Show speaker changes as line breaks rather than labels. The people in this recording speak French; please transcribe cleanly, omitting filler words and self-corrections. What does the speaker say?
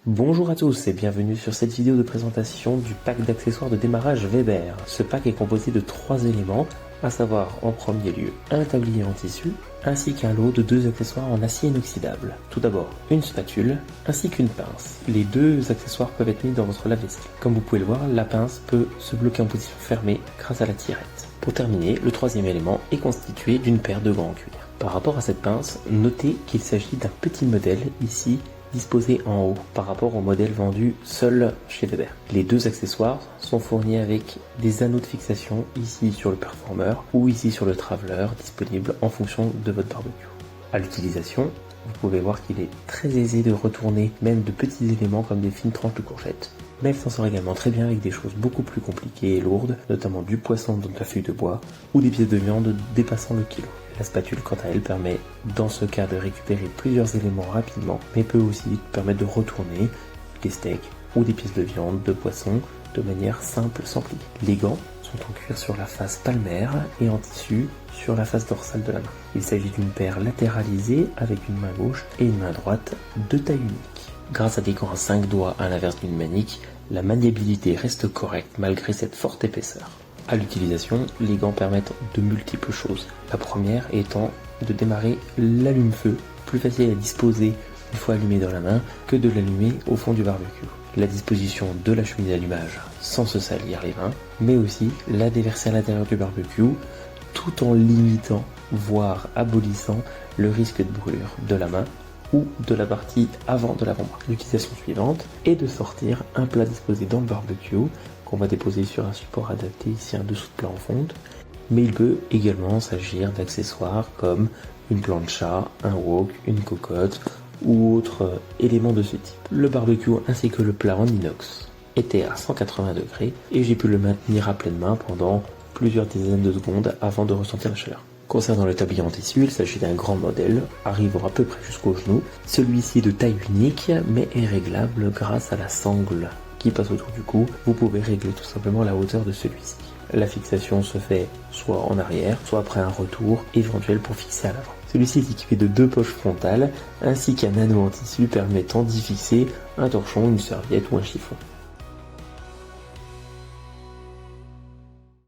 Bonjour à tous et bienvenue sur cette vidéo de présentation du pack d'accessoires de démarrage Weber. Ce pack est composé de 3 éléments, à savoir en premier lieu un tablier en tissu, ainsi qu'un lot de 2 accessoires en acier inoxydable. Tout d'abord une spatule, ainsi qu'une pince. Les 2 accessoires peuvent être mis dans votre lave-vaisselle. Comme vous pouvez le voir, la pince peut se bloquer en position fermée grâce à la tirette. Pour terminer, le troisième élément est constitué d'une paire de gants en cuir. Par rapport à cette pince, notez qu'il s'agit d'un petit modèle ici disposé en haut par rapport au modèle vendu seul chez Weber. Les 2 accessoires sont fournis avec des anneaux de fixation ici sur le Performer ou ici sur le Traveler, disponibles en fonction de votre barbecue. À l'utilisation, vous pouvez voir qu'il est très aisé de retourner même de petits éléments comme des fines tranches de courgettes. Mais elle s'en sort également très bien avec des choses beaucoup plus compliquées et lourdes, notamment du poisson dans de la feuille de bois ou des pièces de viande dépassant le kilo. La spatule, quant à elle, permet dans ce cas de récupérer plusieurs éléments rapidement, mais peut aussi permettre de retourner des steaks ou des pièces de viande, de poisson, de manière simple sans pli. Les gants sont en cuir sur la face palmaire et en tissu sur la face dorsale de la main. Il s'agit d'une paire latéralisée avec une main gauche et une main droite de taille unique. Grâce à des gants à 5 doigts à l'inverse d'une manique, la maniabilité reste correcte malgré cette forte épaisseur. À l'utilisation, les gants permettent de multiples choses. La première étant de démarrer l'allume-feu, plus facile à disposer une fois allumé dans la main que de l'allumer au fond du barbecue. La disposition de la cheminée d'allumage sans se salir les mains, mais aussi la déverser à l'intérieur du barbecue tout en limitant, voire abolissant le risque de brûlure de la main ou de la partie avant de l'avant-bras. L'utilisation suivante est de sortir un plat disposé dans le barbecue qu'on va déposer sur un support adapté, ici un dessous de plat en fonte, mais il peut également s'agir d'accessoires comme une plancha, un wok, une cocotte ou autre élément de ce type. Le barbecue ainsi que le plat en inox était à 180 degrés et j'ai pu le maintenir à pleine main pendant plusieurs dizaines de secondes avant de ressentir la chaleur. Concernant le tablier en tissu, il s'agit d'un grand modèle, arrivant à peu près jusqu'au genou. Celui-ci est de taille unique, mais est réglable grâce à la sangle qui passe autour du cou. Vous pouvez régler tout simplement la hauteur de celui-ci. La fixation se fait soit en arrière, soit après un retour éventuel pour fixer à l'avant. Celui-ci est équipé de 2 poches frontales, ainsi qu'un anneau en tissu permettant d'y fixer un torchon, une serviette ou un chiffon.